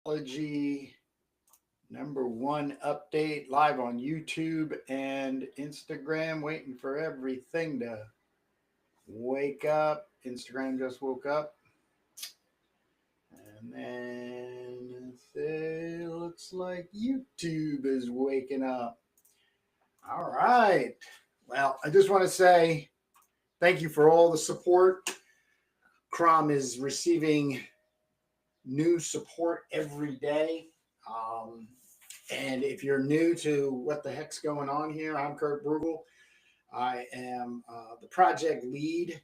Anthology #1 update live on YouTube and Instagram. Waiting for everything to wake up. Instagram just woke up. And then it looks like YouTube is waking up. All right. Well, I just want to say thank you for all the support. CROM is receiving new support every day. And if you're new to what the heck's going on here, I'm Kurt Brugel. I am the project lead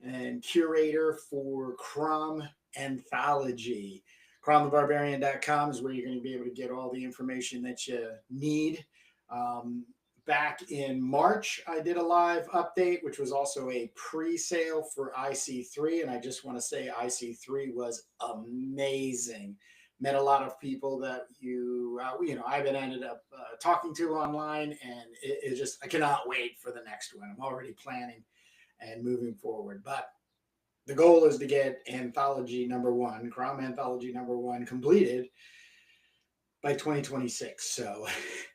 and curator for CROM Anthology. CromTheBarbarian.com is where you're going to be able to get all the information that you need. Back in March, I did a live update, which was also a pre-sale for IC3. And I just want to say IC3 was amazing. Met a lot of people that I've been ended up talking to online, and it just, I cannot wait for the next one. I'm already planning and moving forward. But the goal is to get Anthology #1, CROM Anthology #1 completed by 2026. So,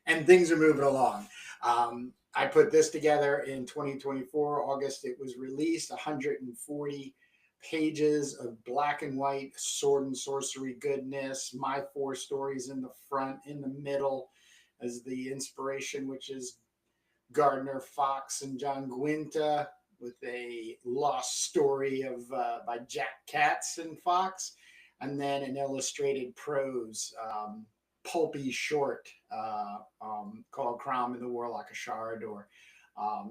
and things are moving along. I put this together in 2024, August. It was released, 140 pages of black and white sword and sorcery goodness. My 4 stories in the front, in the middle as the inspiration, which is Gardner Fox and John Guinta, with a lost story of by Jack Katz and Fox, and then an illustrated prose pulpy short called Crom and the Warlock of Sharador.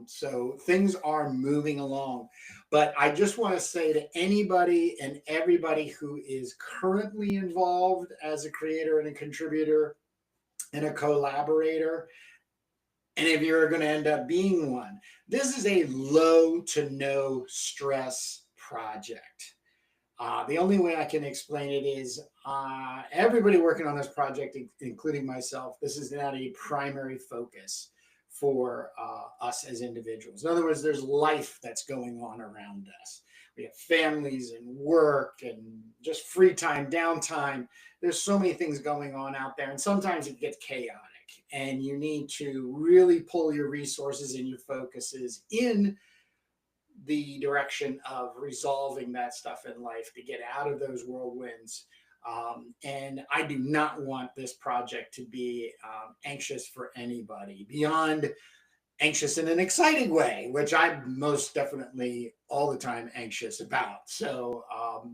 So things are moving along. But I just want to say to anybody and everybody who is currently involved as a creator and a contributor and a collaborator, and if you're going to end up being one, this is a low to no stress project. The only way I can explain it is everybody working on this project, including myself, this is not a primary focus for us as individuals. In other words, there's life that's going on around us. We have families and work and just free time, downtime. There's so many things going on out there, and sometimes it gets chaotic, and you need to really pull your resources and your focuses in the direction of resolving that stuff in life to get out of those whirlwinds. And I do not want this project to be anxious for anybody, beyond anxious in an exciting way, which I'm most definitely all the time anxious about. So,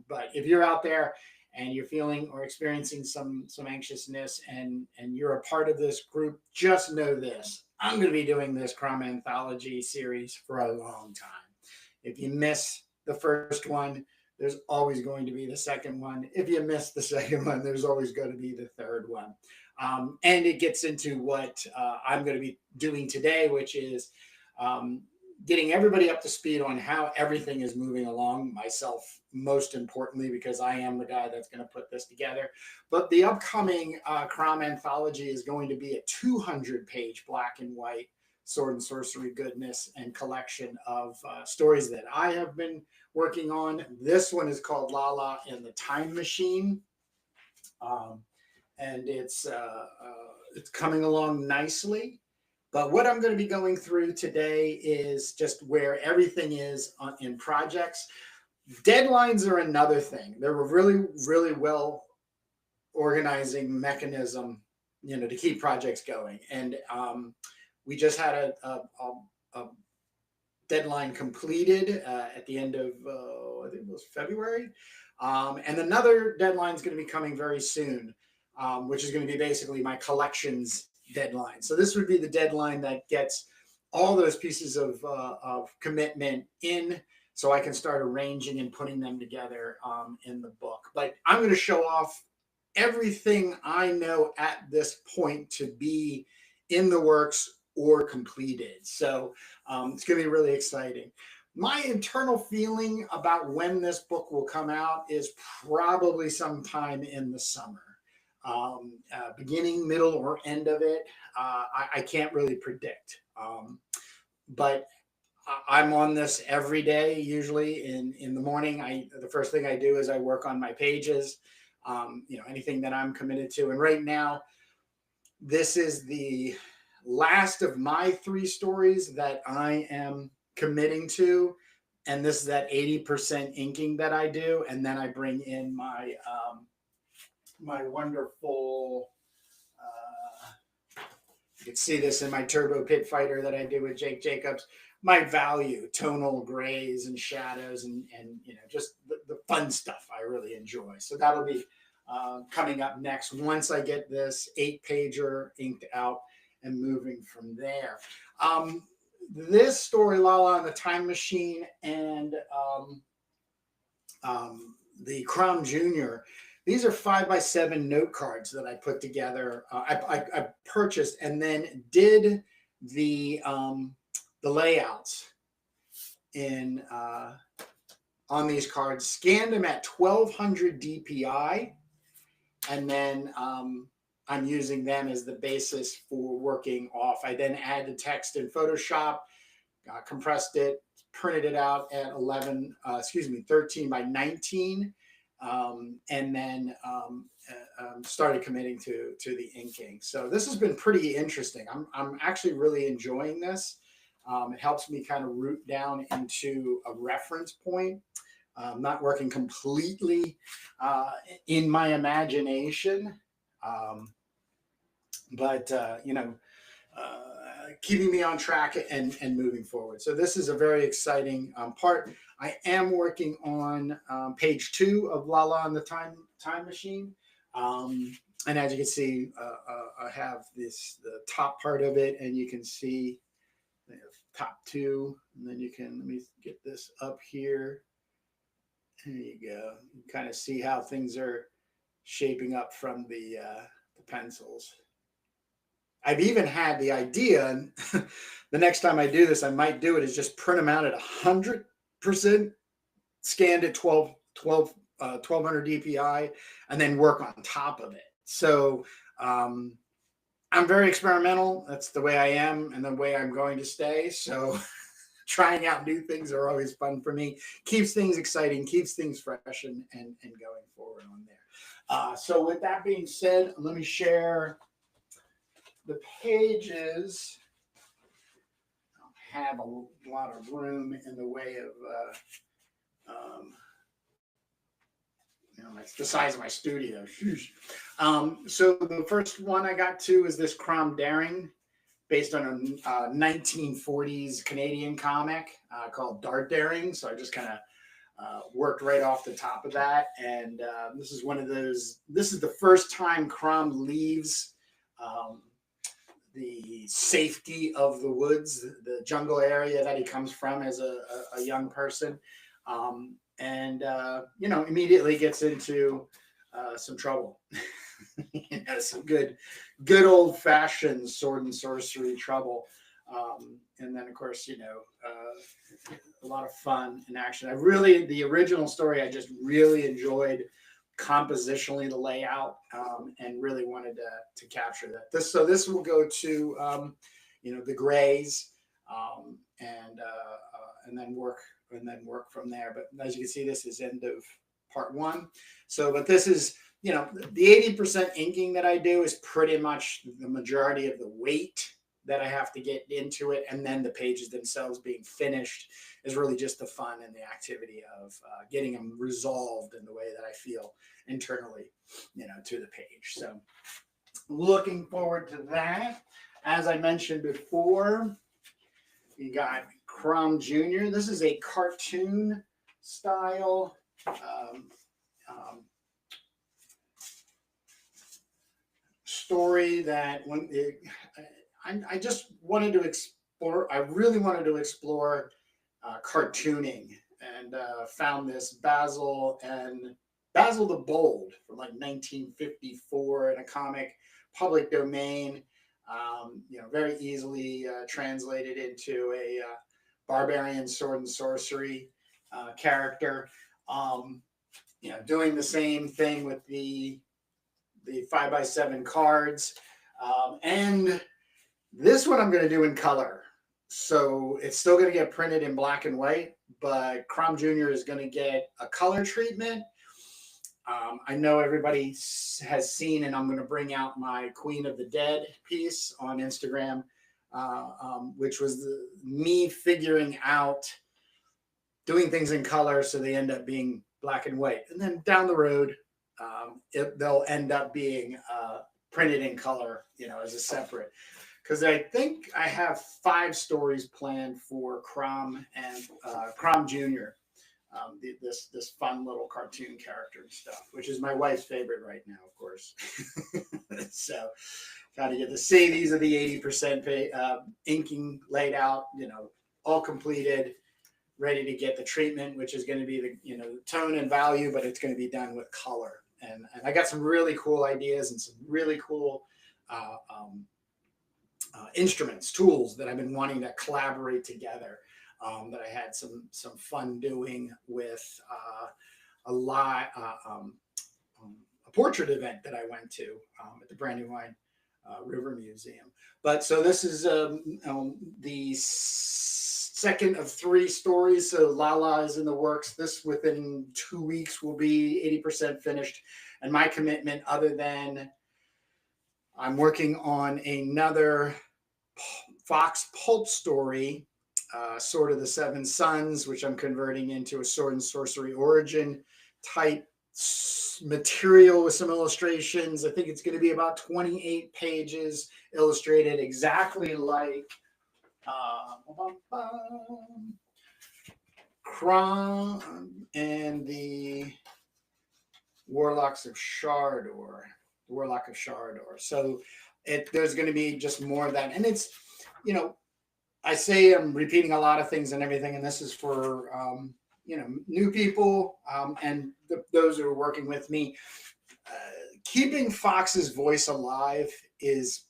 but if you're out there and you're feeling or experiencing some anxiousness, and you're a part of this group, just know this: I'm going to be doing this CROM Anthology series for a long time. If you miss the first one, there's always going to be the second one. If you miss the second one, there's always going to be the third one. And it gets into what I'm going to be doing today, which is getting everybody up to speed on how everything is moving along, myself most importantly, because I am the guy that's going to put this together. But the upcoming CROM Anthology is going to be a 200-page black and white sword and sorcery goodness and collection of stories that I have been working on. This one is called Lala and the Time Machine, and it's coming along nicely. But what I'm going to be going through today is just where everything is in projects. Deadlines are another thing. They're a really, really well organizing mechanism, to keep projects going. And we just had a deadline completed at the end of, I think it was February. And another deadline is going to be coming very soon, which is going to be basically my collections deadline. So this would be the deadline that gets all those pieces of commitment in, so I can start arranging and putting them together in the book. But I'm going to show off everything I know at this point to be in the works or completed. So it's going to be really exciting. My internal feeling about when this book will come out is probably sometime in the summer. Beginning, middle, or end of it, I can't really predict. But I'm on this every day, usually in the morning. The first thing I do is I work on my pages. anything that I'm committed to. And right now, this is the last of my 3 stories that I am committing to. And this is that 80% inking that I do. And then I bring in my, my wonderful, you can see this in my Turbo Pit Fighter that I do with Jake Jacobs. My value, tonal grays and shadows, and just the fun stuff I really enjoy. So that'll be coming up next once I get this 8-pager inked out and moving from there. This story, Lala and the Time Machine, and the CROM Junior. These are 5x7 note cards that I put together. I purchased and then did the layouts in on these cards, scanned them at 1200 DPI, and then I'm using them as the basis for working off. I then add the text in Photoshop, compressed it, printed it out at 13 by 19. And then started committing to the inking. So this has been pretty interesting. I'm actually really enjoying this. It helps me kind of root down into a reference point. I'm not working completely in my imagination, but keeping me on track and moving forward. So this is a very exciting part. I am working on page 2 of Lala and the Time Machine. And as you can see, I have the top part of it, and you can see the top 2. And then you can, let me get this up here. There you go. You can kind of see how things are shaping up from the pencils. I've even had the idea, and the next time I do this, I might do it, is just print them out at 100% scanned at 1200 DPI, and then work on top of it. So I'm very experimental. That's the way I am and the way I'm going to stay. So trying out new things are always fun for me. Keeps things exciting, keeps things fresh, and going forward on there. So with that being said, let me share the pages. I don't have a lot of room in the way of, it's the size of my studio. So the first one I got to is this CROM Daring, based on a 1940s Canadian comic called Dart Daring. So I just kind of worked right off the top of that. And this is one of those, this is the first time CROM leaves the safety of the woods, the jungle area that he comes from as a young person. Immediately gets into some trouble. Some good old fashioned sword and sorcery trouble. And then of course, a lot of fun and action. The original story, I just really enjoyed compositionally the layout, and really wanted to capture that. This will go to the grays, and then work from there. But as you can see, this is end of part 1. So, but this is, the 80% inking that I do is pretty much the majority of the weight that I have to get into it. And then the pages themselves being finished is really just the fun and the activity of getting them resolved in the way that I feel internally, to the page. So looking forward to that. As I mentioned before, you got CROM Junior. This is a cartoon style story that I just wanted to explore. I really wanted to explore cartooning, and found this Basil the Bold from like 1954 in a comic, public domain. Very easily translated into a Barbarian sword and sorcery character. Doing the same thing with the 5x7 cards, and this one I'm going to do in color. So it's still going to get printed in black and white, but CROM Junior is going to get a color treatment. I know everybody has seen, and I'm going to bring out my Queen of the Dead piece on Instagram, which was me figuring out doing things in color so they end up being black and white. And then down the road, they'll end up being printed in color, as a separate. Because I think I have 5 stories planned for CROM and CROM Junior. This fun little cartoon character and stuff, which is my wife's favorite right now, of course. So, got to get to see. These are the 80% inking laid out, all completed, ready to get the treatment, which is going to be the tone and value, but it's going to be done with color. And I got some really cool ideas and some really cool instruments, tools that I've been wanting to collaborate together. That I had some fun doing with a portrait event that I went to at the Brandywine River Museum. But so this is the second of 3 stories. So Lala is in the works. This within 2 weeks will be 80% finished. And my commitment, other than I'm working on another Fox pulp story, Sword of the Seven Sons, which I'm converting into a sword and sorcery origin type material with some illustrations. I think it's going to be about 28 pages illustrated exactly like CROM and the Warlocks of Shardor. Warlock of Shardor. So there's going to be just more of that. And it's, I say I'm repeating a lot of things and everything, and this is for new people and those who are working with me. Keeping Fox's voice alive is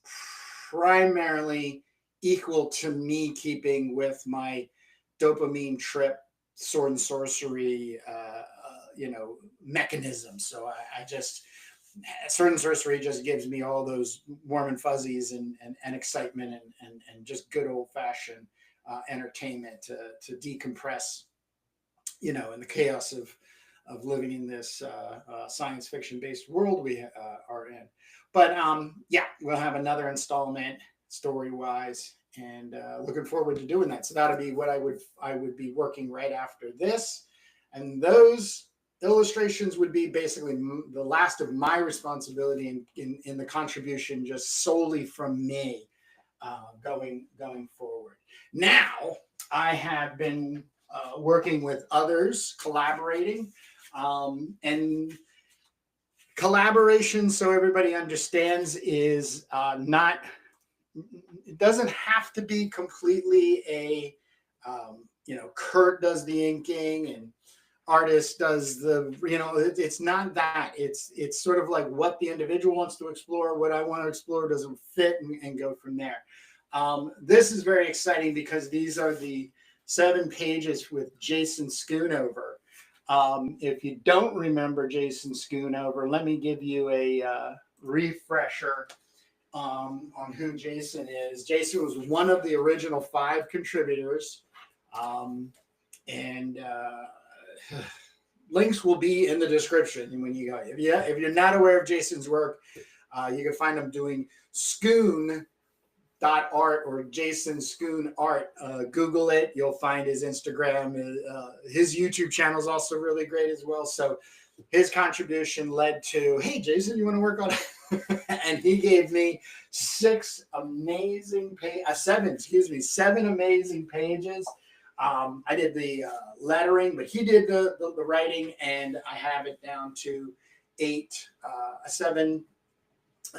primarily equal to me keeping with my dopamine trip sword and sorcery mechanism. So I just sword and sorcery just gives me all those warm and fuzzies and excitement and just good old fashioned entertainment to decompress, in the chaos of living in this science fiction based world we are in. But we'll have another installment story wise, and looking forward to doing that. So that'll be what I would be working right after this, and those illustrations would be basically the last of my responsibility in the contribution just solely from me going forward. Now I have been working with others, collaborating, and collaboration, so everybody understands, is not, it doesn't have to be completely a Kurt does the inking and artist does the, it's not that. It's sort of like what the individual wants to explore, what I want to explore doesn't fit, and go from there. This is very exciting because these are the 7 pages with Jason Schoonover. If you don't remember Jason Schoonover, let me give you a refresher on who Jason is. Jason was one of the original 5 contributors, and links will be in the description when you go. If you're not aware of Jason's work, you can find him doing Schoon.art or Jason Schoon art. Google it. You'll find his Instagram. His YouTube channel is also really great as well. So his contribution led to, hey, Jason, you want to work on it? And he gave me 7 amazing pages. I did the lettering, but he did the writing, and I have it down to 7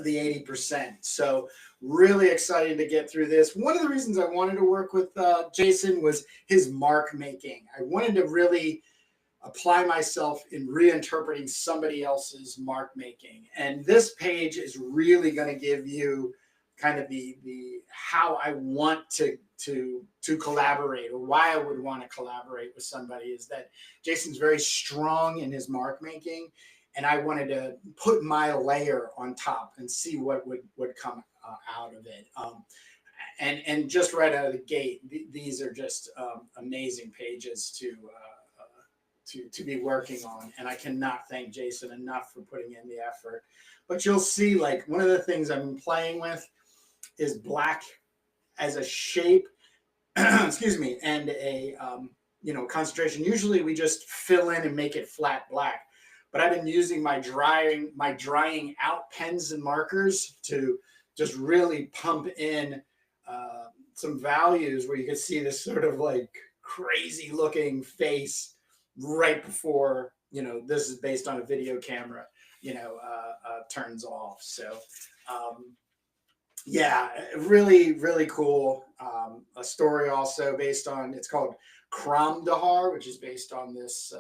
the 80%. So really excited to get through this. One of the reasons I wanted to work with Jason was his mark making. I wanted to really apply myself in reinterpreting somebody else's mark making. And this page is really going to give you kind of the how I want to collaborate, or why I would want to collaborate with somebody, is that Jason's very strong in his mark making, and I wanted to put my layer on top and see what would come out of it. And just right out of the gate, these are just amazing pages to be working on, and I cannot thank Jason enough for putting in the effort. But you'll see, like, one of the things I'm playing with is black as a shape, excuse me, and a concentration. Usually we just fill in and make it flat black, but I've been using my drying out pens and markers to just really pump in some values where you can see this sort of like crazy looking face right before, this is based on a video camera, turns off. So yeah, really, really cool. A story also based on, it's called Cromdahar, which is based on this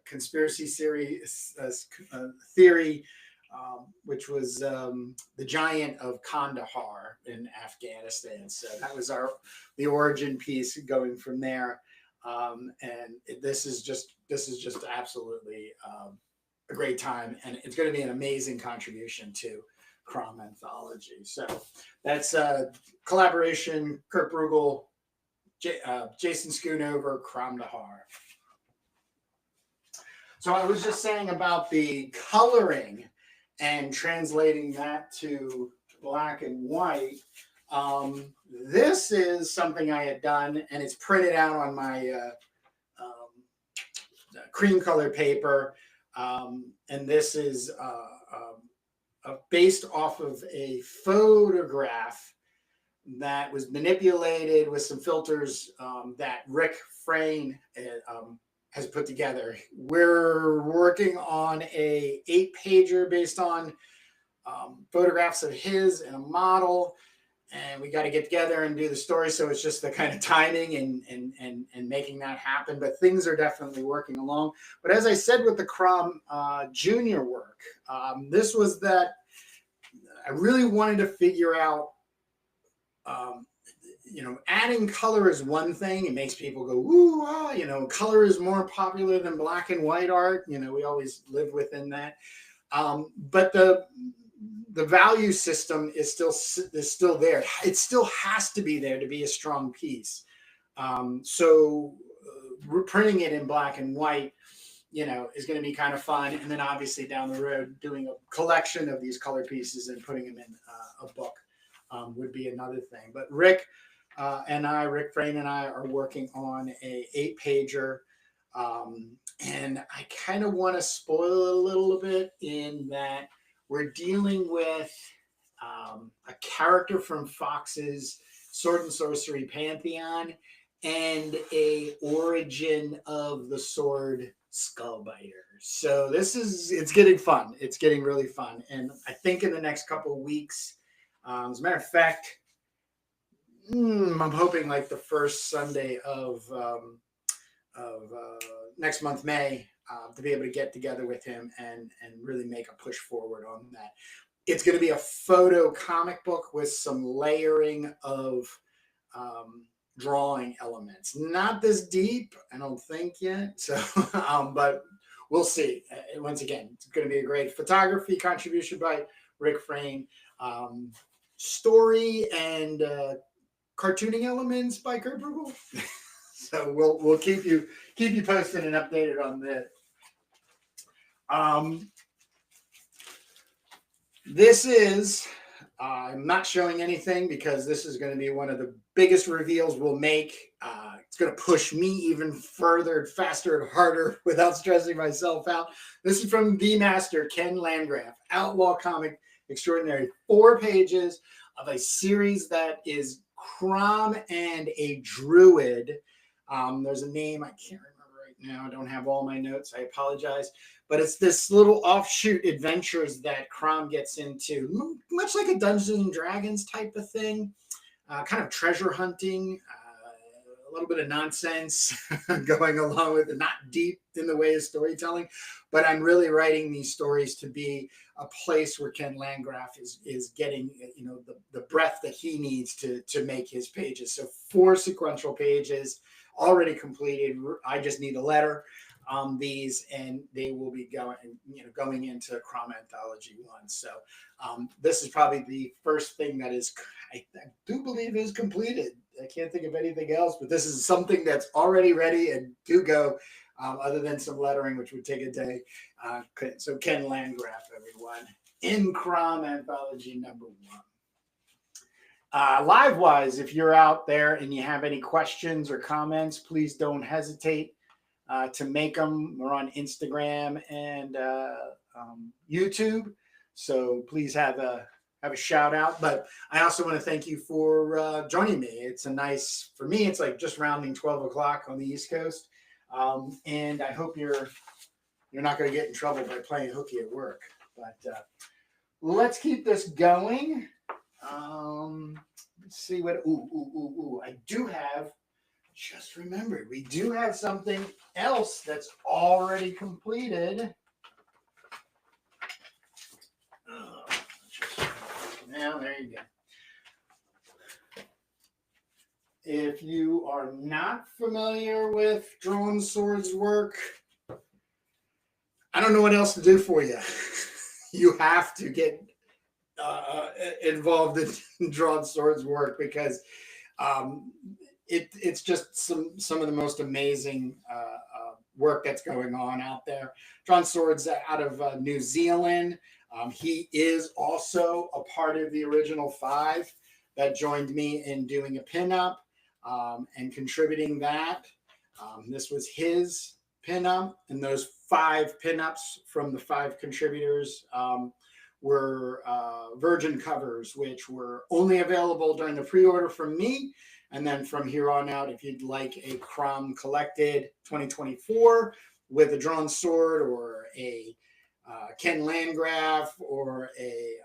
conspiracy theory, which was the giant of Kandahar in Afghanistan. So that was the origin piece going from there. And this is just absolutely a great time, and it's going to be an amazing contribution to CROM Anthology. So that's collaboration, Kurt Bruegel, Jason Schoonover, Cromdahar. So I was just saying about the coloring and translating that to black and white. This is something I had done, and it's printed out on my cream color paper. And this is based off of a photograph that was manipulated with some filters that Rick Frayne has put together. We're working on a 8-pager based on photographs of his and a model, and we got to get together and do the story. So it's just the kind of timing and making that happen. But things are definitely working along. But as I said with the CROM Junior work, this was that I really wanted to figure out, adding color is one thing. It makes people go, ooh, ah, color is more popular than black and white art. We always live within that. But the value system is still there. It still has to be there to be a strong piece. So reprinting it in black and white, is going to be kind of fun. And then obviously down the road, doing a collection of these color pieces and putting them in a book would be another thing. But Rick Frayne and I are working on a 8-pager. And I kind of want to spoil it a little bit in that we're dealing with a character from Fox's Sword and Sorcery Pantheon and a origin of the sword Skullbiter. So it's getting fun. It's getting really fun. And I think in the next couple of weeks, as a matter of fact, I'm hoping like the first Sunday of next month, May, to be able to get together with him and really make a push forward on that. It's going to be a photo comic book with some layering of drawing elements. Not this deep, I don't think yet. So, but we'll see. Once again, it's going to be a great photography contribution by Rick Frayne, story and cartooning elements by Kurt Bruegel. So we'll keep you posted and updated on this. This is, I'm not showing anything because this is going to be one of the biggest reveals we'll make. It's going to push me even further and faster and harder without stressing myself out. This is from the master, Ken Landgraf, Outlaw Comic Extraordinary. 4 pages of a series that is CROM and a Druid. There's a name I can't remember right now. I don't have all my notes. I apologize. But it's this little offshoot adventures that CROM gets into, much like a Dungeons and Dragons type of thing, kind of treasure hunting, a little bit of nonsense going along with it, not deep in the way of storytelling. But I'm really writing these stories to be a place where Ken Landgraf is getting, the breath that he needs to make his pages. So 4 sequential pages already completed. I just need a letter on these, and they will be going into CROM Anthology 1. So this is probably the first thing that is, I do believe, is completed. I can't think of anything else, but this is something that's already ready and to go. other than some lettering, which would take a day. So Ken Landgraf, everyone, in CROM Anthology #1. Live-wise, if you're out there and you have any questions or comments, please don't hesitate to make them. We're on Instagram and YouTube, so please have a shout out. But I also want to thank you for joining me. It's a nice, for me, it's like just rounding 12 o'clock on the East Coast, and I hope you're not going to get in trouble by playing hooky at work. But let's keep this going. Let's see what. I do have. Just remembered, we do have something else that's already completed. Now, there you go. If you are not familiar with Drawn Sword's work, I don't know what else to do for you. You have to get involved in Drawn Sword's work because it's just some of the most amazing work that's going on out there. Drawn Sword's out of New Zealand. He is also a part of the original 5 that joined me in doing a pinup and contributing that. This was his pinup, and those 5 pinups from the 5 contributors were virgin covers, which were only available during the pre-order from me. And then from here on out, if you'd like a CROM Collected 2024 with a Drawn Sword or a Ken Landgraf or a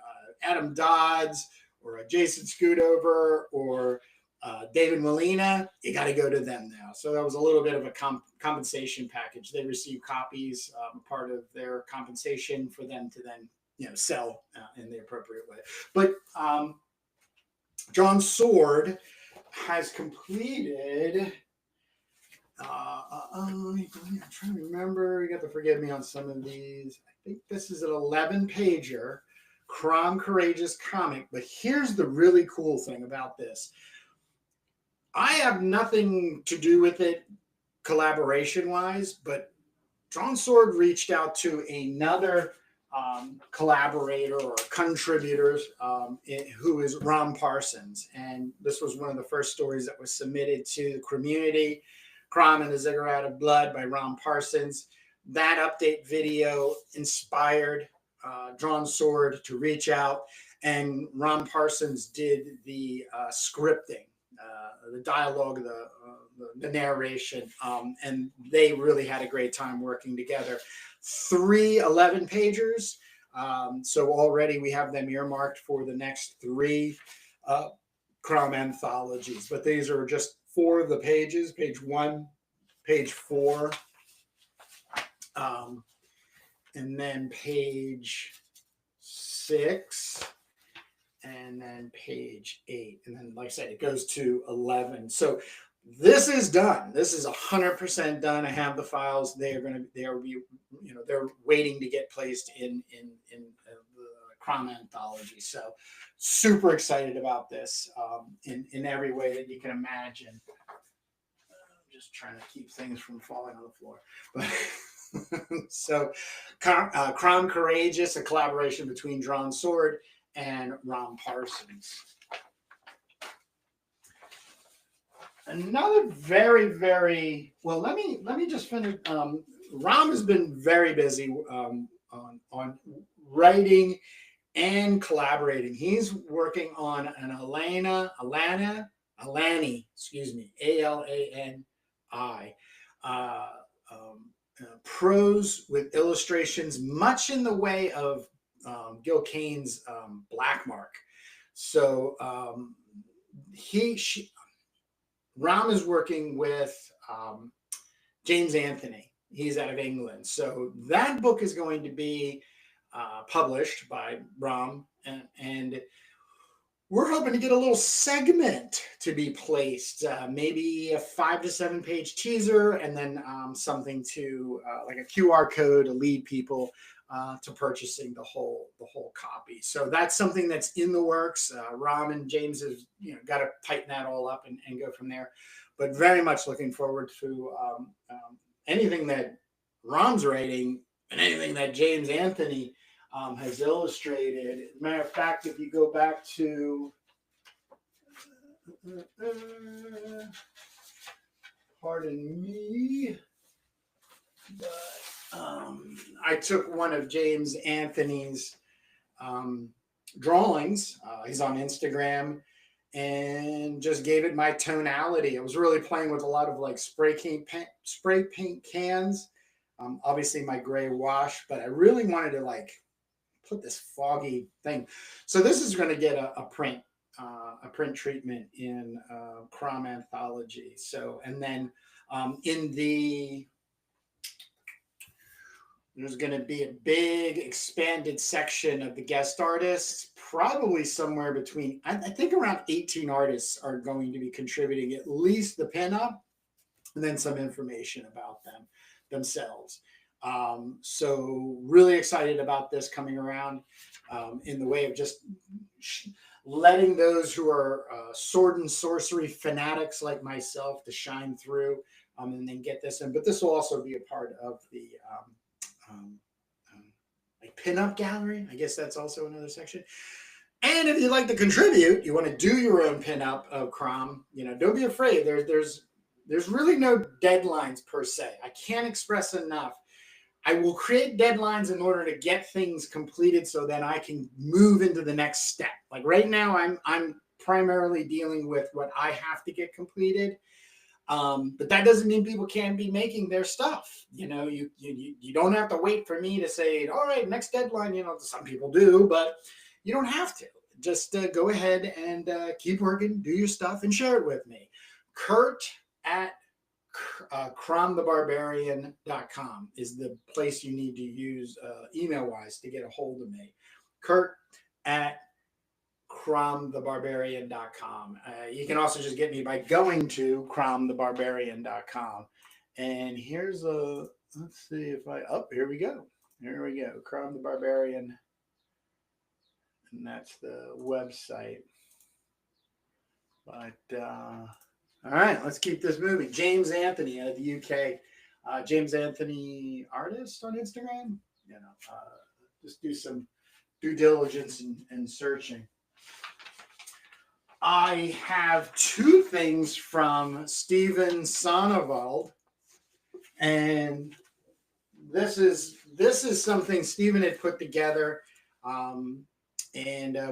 Adam Dodds or a Jason Scootover or David Molina, you got to go to them now. So that was a little bit of a compensation package. They receive copies, part of their compensation for them to then sell in the appropriate way. But Drawn Sword has completed. I'm trying to remember. You got to forgive me on some of these. I think this is an 11-pager CROM Courageous comic. But here's the really cool thing about this. I have nothing to do with it collaboration-wise, but Drawn Sword reached out to another collaborator or contributor who is Ron Parsons. And this was one of the first stories that was submitted to the Crommunity, CROM and the Ziggurat of Blood by Ron Parsons. That update video inspired Drawn Sword to reach out, and Ron Parsons did the scripting, the dialogue, the narration, and they really had a great time working together. 3 11-pagers. So already we have them earmarked for the next 3 CROM anthologies. But these are just 4 of the pages, page 1, page 4, and then page 6, and then page 8. And then, like I said, it goes to 11. So this is done. This is 100% done. I have the files. They're waiting to get placed in the CROM Anthology. So super excited about this in every way that you can imagine. I'm just trying to keep things from falling on the floor. But so CROM Courageous, a collaboration between Drawn Sword and Ron Parsons. Another very, very well. Let me just finish. Ram has been very busy on writing and collaborating. He's working on an Alani, excuse me, ALANI, prose with illustrations, much in the way of Gil Kane's Black Mark. So Ram is working with James Anthony. He's out of England. So that book is going to be published by Ram, and we're hoping to get a little segment to be placed, maybe a 5 to 7 page teaser, and then something to like a QR code to lead people to purchasing the whole copy. So that's something that's in the works. Ram and James have got to tighten that all up and go from there. But very much looking forward to anything that Rom's writing and anything that James Anthony has illustrated. As a matter of fact, if you go back to, pardon me, but I took one of James Anthony's drawings. He's on Instagram, and just gave it my tonality. I was really playing with a lot of like spray paint cans. Obviously my gray wash, but I really wanted to like put this foggy thing. So this is going to get a print treatment in CROM Anthology. So, and then there's going to be a big expanded section of the guest artists, probably somewhere between, I think around 18 artists are going to be contributing at least the pinup and then some information about them themselves. So really excited about this coming around in the way of just letting those who are sword and sorcery fanatics like myself to shine through and then get this in. But this will also be a part of the like pinup gallery. I guess that's also another section. And if you'd like to contribute, you want to do your own pinup of CROM, don't be afraid. There's really no deadlines per se. I can't express enough. I will create deadlines in order to get things completed so that I can move into the next step. Like right now, I'm primarily dealing with what I have to get completed. But that doesn't mean people can't be making their stuff. You don't have to wait for me to say, all right, next deadline. Some people do, but you don't have to. Just go ahead and keep working, do your stuff, and share it with me. Kurt at cromthebarbarian.com is the place you need to use email-wise to get a hold of me. Kurt at cromthebarbarian.com. You can also just get me by going to cromthebarbarian.com. And here's let's see if here we go. Crom the Barbarian. And that's the website. But, all right, let's keep this moving. James Anthony out of the UK. James Anthony artist on Instagram. Just do some due diligence and searching. I have two things from Steven Sonneveld, and this is something Steven had put together, and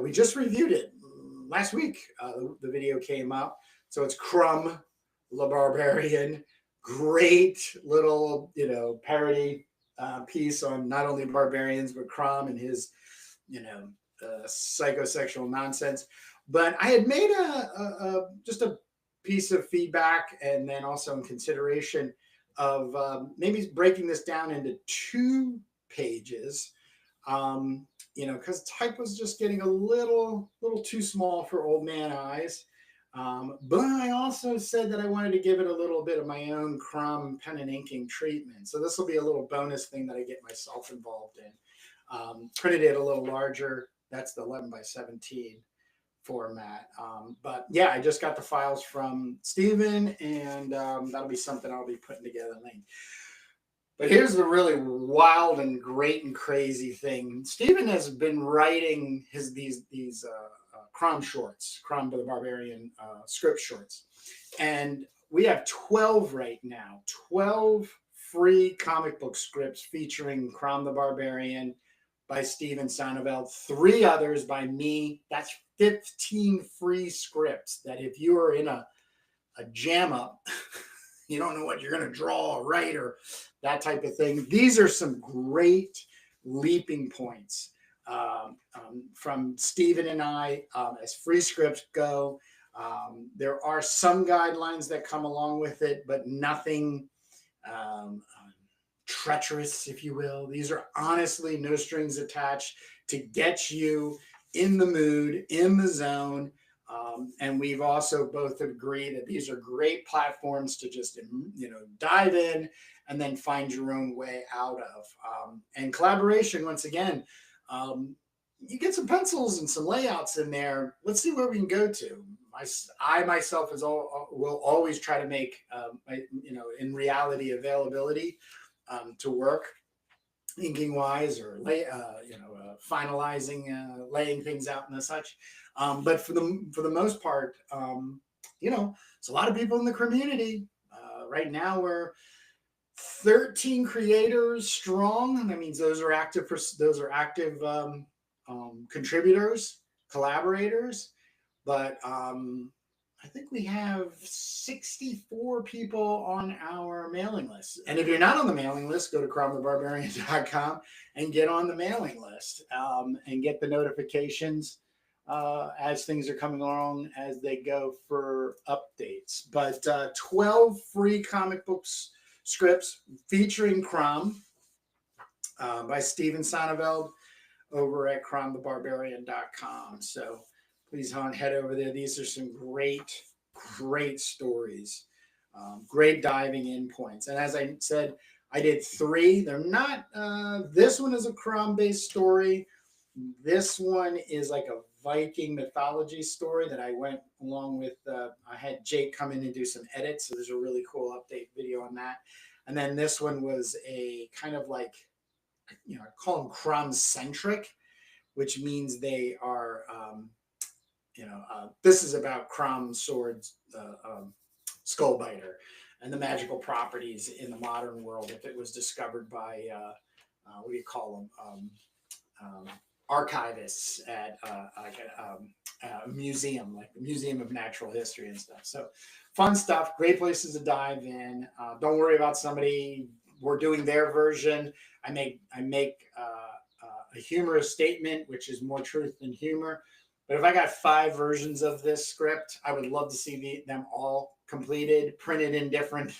we just reviewed it last week. The video came up, so it's CROM the Barbarian. Great little parody piece on not only barbarians but CROM and his psychosexual nonsense. But I had made just a piece of feedback and then also in consideration of maybe breaking this down into 2 pages, because type was just getting a little too small for old man eyes. But I also said that I wanted to give it a little bit of my own CROM pen and inking treatment. So this will be a little bonus thing that I get myself involved in. Printed it a little larger. That's the 11 by 17. Format. But yeah, I just got the files from Steven, and that'll be something I'll be putting together later. But here's the really wild and great and crazy thing. Steven has been writing these CROM shorts, CROM the Barbarian script shorts. And we have 12 right now, 12 free comic book scripts featuring CROM the Barbarian by Steven Sonneveld, 3 others by me. That's 15 free scripts that if you are in a jam up, you don't know what you're going to draw or write or that type of thing. These are some great leaping points from Steven and I as free scripts go. There are some guidelines that come along with it, but nothing treacherous, if you will. These are honestly no strings attached to get you in the mood, in the zone. And we've also both agreed that these are great platforms to just, dive in and then find your own way out of. And collaboration, once again, you get some pencils and some layouts in there. Let's see where we can go to. I myself will always try to make, in reality availability to work, inking wise, or finalizing, laying things out and such. But for the most part, it's a lot of people in the community. Right now we're 13 creators strong. That means those are active contributors, collaborators. But I think we have 64 people on our mailing list. And if you're not on the mailing list, go to cromthebarbarian.com and get on the mailing list and get the notifications as things are coming along as they go for updates. But 12 free comic books scripts featuring Crom by Steven Sonneveld over at cromthebarbarian.com. So please head over there. These are some great stories, great diving in points. And as I said, I did 3. They're not, this one is a Crom-based story. This one is like a Viking mythology story that I went along with. I had Jake come in and do some edits. So there's a really cool update video on that. And then this one was a kind of like, I call them Crom-centric, which means they are, this is about Crom swords, Skullbiter, and the magical properties in the modern world if it was discovered by, what do you call them? Archivists at a museum, like the Museum of Natural History and stuff. So fun stuff, great places to dive in. Don't worry about somebody, we're doing their version. I make a humorous statement, which is more truth than humor. But if I got 5 versions of this script, I would love to see them all completed, printed in different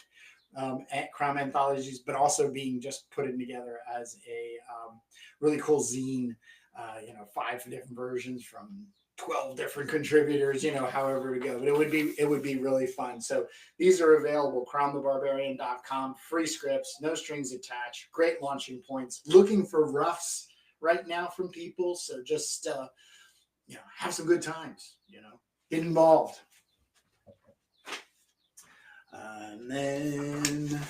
CROM anthologies, but also being just put in together as a really cool zine. 5 different versions from 12 different contributors, however to go. But it would be really fun. So these are available, cromthebarbarian.com, free scripts, no strings attached, great launching points. Looking for roughs right now from people. So just have some good times, get involved. And then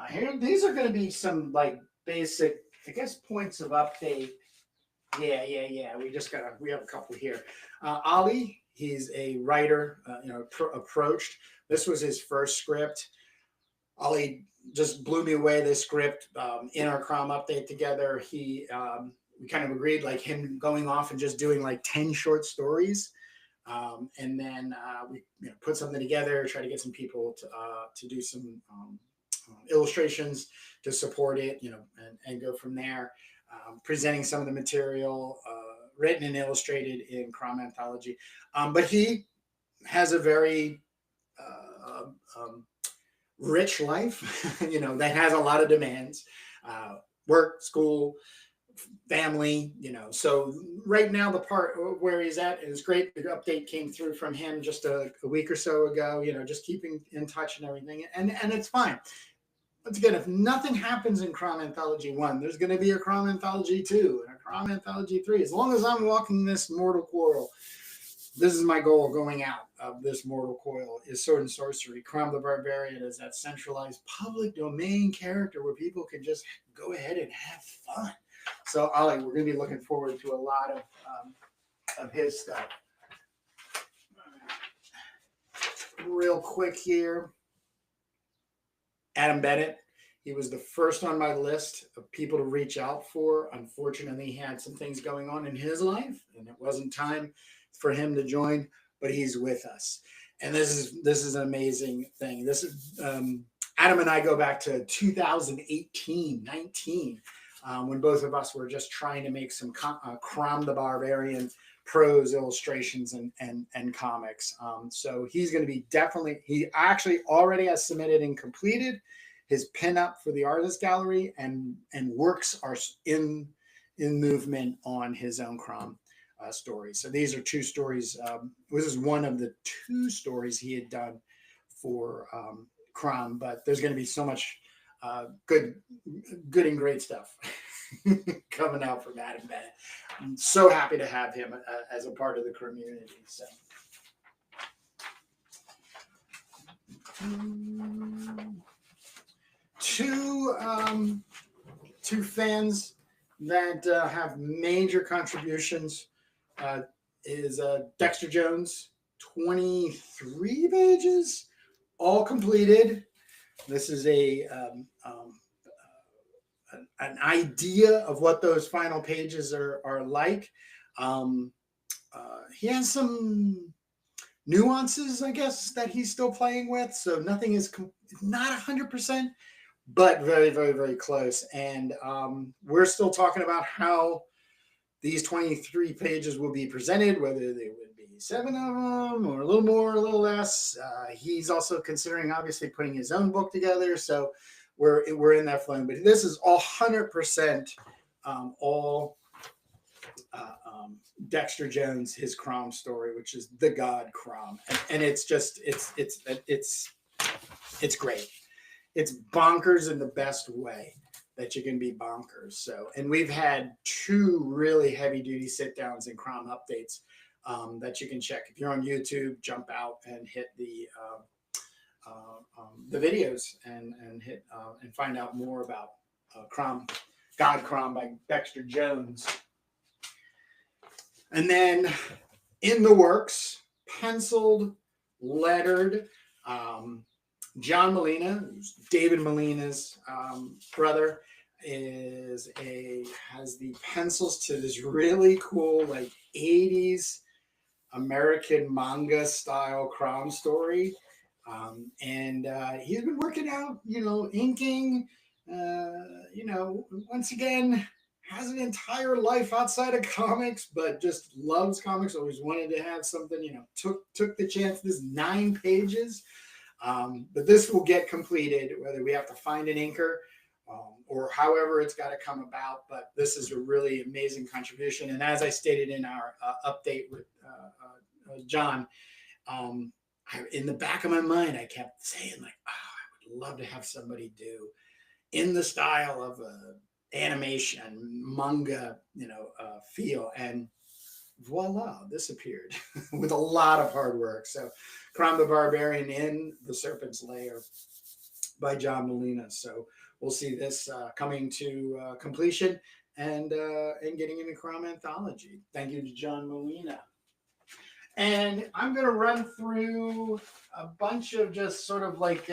here, these are going to be some like basic, I guess, points of update. Yeah. We have a couple here. Ali, he's a writer, approached. This was his first script. Ali just blew me away, this script. In our CROM update together, we kind of agreed, like him going off and just doing like 10 short stories. And then we put something together, try to get some people to do some illustrations to support it, and go from there. Presenting some of the material written and illustrated in CROM Anthology. But he has a very rich life, that has a lot of demands, work, school, family, so right now the part where he's at is great. The update came through from him just a week or so ago, just keeping in touch and everything. And it's fine. Once again, if nothing happens in CROM Anthology 1, there's going to be a CROM Anthology 2 and a CROM Anthology 3. As long as I'm walking this mortal coil, this is my goal going out of this mortal coil, is Sword and Sorcery. CROM the Barbarian is that centralized public domain character where people can just go ahead and have fun. So, we're going to be looking forward to a lot of his stuff. Real quick here. Adam Bennett, he was the first on my list of people to reach out for. Unfortunately, he had some things going on in his life, and it wasn't time for him to join, but he's with us. And this is an amazing thing. This is Adam and I go back to 2018, 19, when both of us were just trying to make some CROM the Barbarian prose illustrations and comics. So he's going to be he actually already has submitted and completed his pinup for the artist gallery, and works are in movement on his own CROM stories. So these are 2 stories. This is one of the 2 stories he had done for CROM, but there's going to be so much good and great stuff coming out from Adam Bennett. I'm so happy to have him as a part of the community. So. Two fans that have major contributions is Dexter Jones, 23 pages, all completed. This is an idea of what those final pages are like. He has some nuances, I guess, that he's still playing with. So nothing is not 100%, but very, very, very close. And we're still talking about how these 23 pages will be presented, whether they would be 7 of them or a little more, a little less. He's also considering, obviously, putting his own book together. So we're in that flowing. But this is all 100% all Dexter Jones, his CROM story, which is the God CROM, and it's just it's great. It's bonkers in the best way that you can be bonkers. So, and we've had 2 really heavy duty sit downs and CROM updates that you can check. If you're on YouTube, jump out and hit the videos and hit and find out more about CROM, God CROM by Dexter Jones. And then in the works, penciled, lettered, John Molina, who's David Molina's brother, has the pencils to this really cool, like 80s American manga style CROM story. And he's been working out, inking, once again, has an entire life outside of comics, but just loves comics. Always wanted to have something, took the chance. This 9 pages, but this will get completed, whether we have to find an inker or however it's got to come about. But this is a really amazing contribution. And as I stated in our update with John, in the back of my mind, I kept saying, like, I would love to have somebody do in the style of animation, manga, feel. And voila, this appeared with a lot of hard work. So CROM the Barbarian in the Serpent's Lair by John Molina. So we'll see this coming to completion and getting into CROM Anthology. Thank you to John Molina. And I'm going to run through a bunch of just sort of like,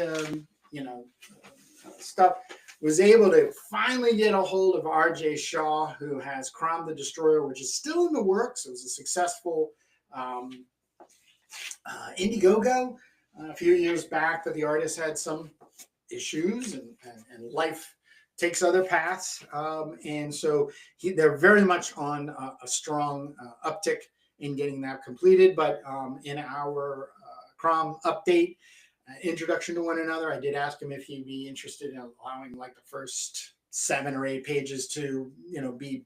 stuff. Was able to finally get a hold of R.J. Shaw, who has CROM the Destroyer, which is still in the works. It was a successful Indiegogo a few years back, but the artist had some issues and life takes other paths. And so they're very much on a strong uptick in getting that completed. But in our CROM update, introduction to one another, I did ask him if he'd be interested in allowing like the first 7 or 8 pages to, be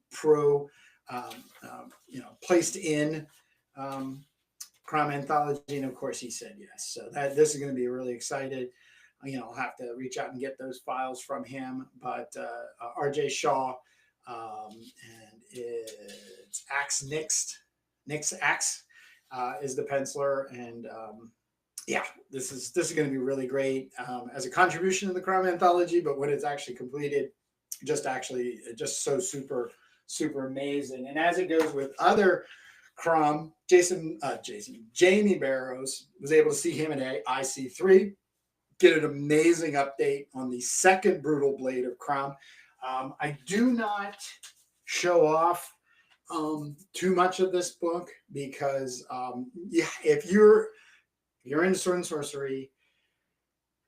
placed in CROM Anthology, and of course he said yes. So this is going to be really excited. I'll have to reach out and get those files from him. But R.J. Shaw, and it's Axe Nix Axe is the penciler, and this is going to be really great as a contribution to the CROM Anthology. But when it's actually completed, just so super, super amazing. And as it goes with other CROM, Jamie Barrows, was able to see him at IC3, get an amazing update on the second Brutal Blade of CROM. I do not show off too much of this book because if you're into Sword and Sorcery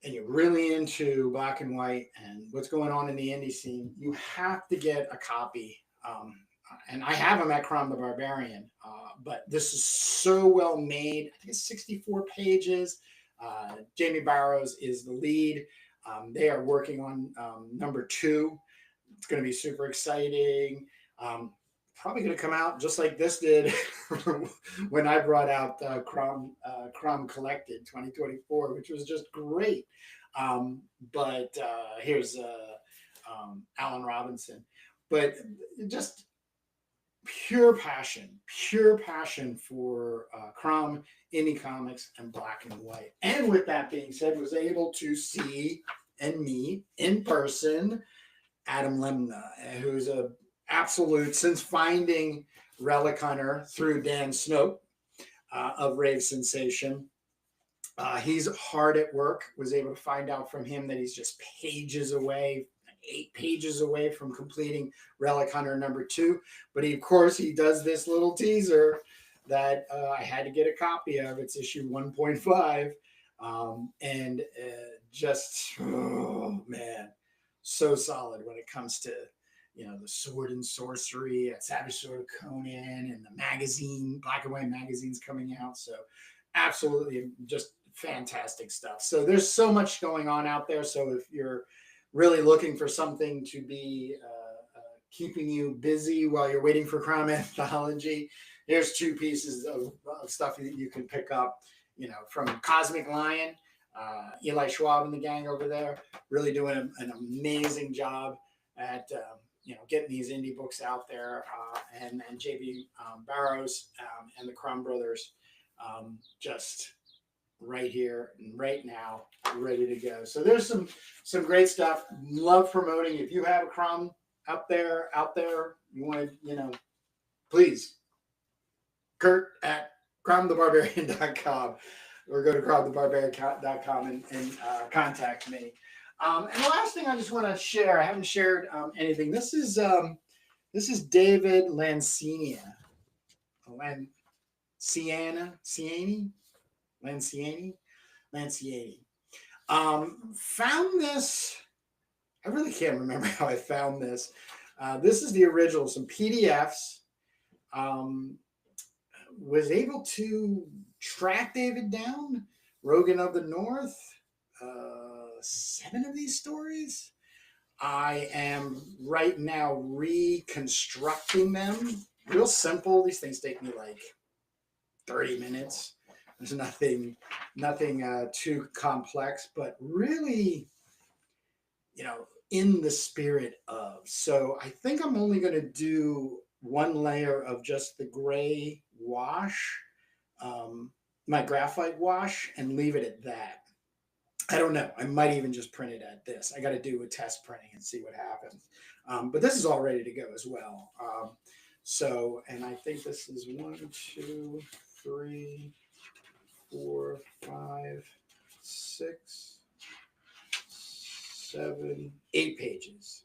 and you're really into black and white and what's going on in the indie scene, you have to get a copy. And I have them at CROM the Barbarian, but this is so well made. I think it's 64 pages. Jamie Barrows is the lead. They are working on number 2. It's going to be super exciting. Probably going to come out just like this did when I brought out CROM Collected 2024, which was just great. But here's Alan Robinson. but just pure passion for Crom, indie comics, and black and white. And with that being said, was able to see and meet in person Adam Lemna, who's a absolute, since finding Relic Hunter through Dan Snoke of Rave Sensation. He's hard at work. Was able to find out from him that he's just pages away, 8 pages away from completing Relic Hunter #2. But he, of course, he does this little teaser that I had to get a copy of. It's issue 1.5. And just, oh man, so solid when it comes to, the Sword and Sorcery, Savage Sword of Conan, and the magazine, black and white magazines coming out. So absolutely just fantastic stuff. So there's so much going on out there. So if you're really looking for something to be keeping you busy while you're waiting for CROM Anthology, there's 2 pieces of stuff that you can pick up, from Cosmic Lion, Eli Schwab and the gang over there, really doing an amazing job at, getting these indie books out there, and JB Barrows and the Crum brothers, just right here and right now, ready to go. So there's some great stuff. Love promoting. If you have a Crum out there, you want to, please, Kurt at cromthebarbarian.com, or go to cromthebarbarian.com and contact me. And the last thing I just want to share, I haven't shared anything. This is David Lanciani. Found this. I really can't remember how I found this. This is the original, some PDFs. Was able to track David down, Rogan of the North, 7 of these stories. I am right now reconstructing them. Real simple. These things take me like 30 minutes. There's nothing too complex, but really, in the spirit of. So I think I'm only going to do 1 layer of just the gray wash, my graphite wash, and leave it at that. I don't know. I might even just print it at this. I got to do a test printing and see what happens. But this is all ready to go as well. So, and I think this is 1, 2, 3, 4, 5, 6, 7, 8 pages.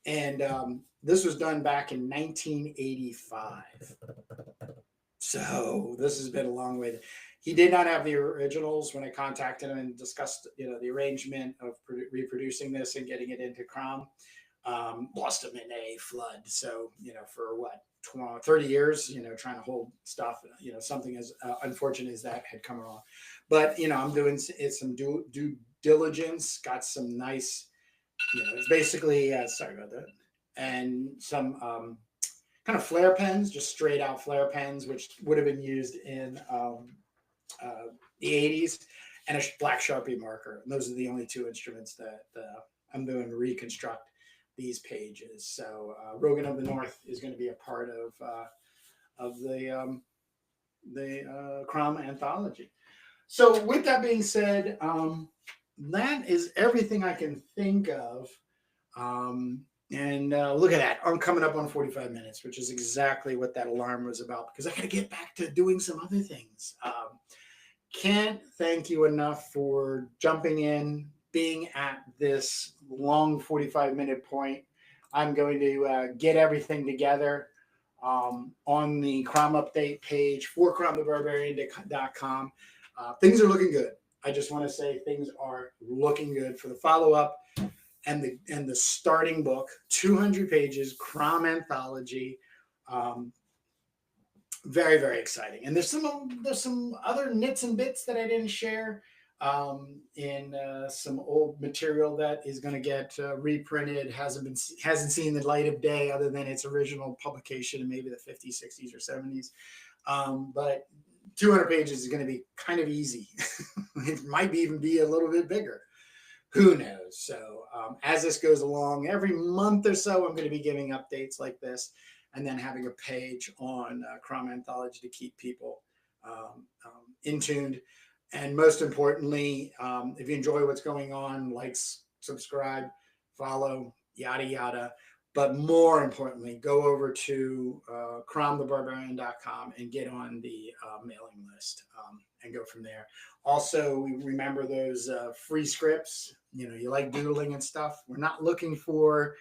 And this was done back in 1985. So this has been a long way. He did not have the originals when I contacted him and discussed, the arrangement of reproducing this and getting it into CROM. Lost him in a flood. So, for what, 30 years, trying to hold stuff, something as unfortunate as that had come along. But, I'm doing some due diligence, got some nice, it's basically, sorry about that, and some kind of flare pens, just straight out flare pens, which would have been used in the 80s, and a black Sharpie marker. And those are the only 2 instruments that I'm doing to reconstruct these pages. So Rogan of the North is going to be a part of the CROM Anthology. So with that being said, that is everything I can think of. And look at that. I'm coming up on 45 minutes, which is exactly what that alarm was about, because I got to get back to doing some other things. Can't thank you enough for jumping in, being at this long 45-minute point. I'm going to get everything together on the CROM update page for cromthebarbarian.com. Things are looking good. I just want to say things are looking good for the follow-up and the starting book, 200 pages, CROM Anthology. Very, very exciting. And there's some other nits and bits that I didn't share in some old material that is going to get reprinted. Hasn't seen the light of day other than its original publication in maybe the 50s, 60s, or 70s. But 200 pages is going to be kind of easy. It might even be a little bit bigger. who knows? So as this goes along, every month or so, I'm going to be giving updates like this, and then having a page on CROM Anthology to keep people in tuned. And most importantly, if you enjoy what's going on, like, subscribe, follow, yada, yada. But more importantly, go over to cromthebarbarian.com and get on the mailing list and go from there. Also, remember those free scripts. You know, you like doodling and stuff. We're not looking for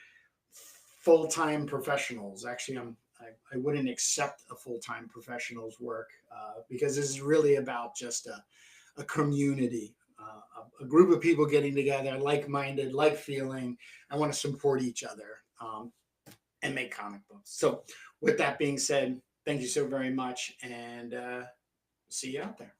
full-time professionals. Actually, I wouldn't accept a full-time professional's work because this is really about just a community, a group of people getting together, like-minded, like feeling. I want to support each other and make comic books. So with that being said, thank you so very much, and see you out there.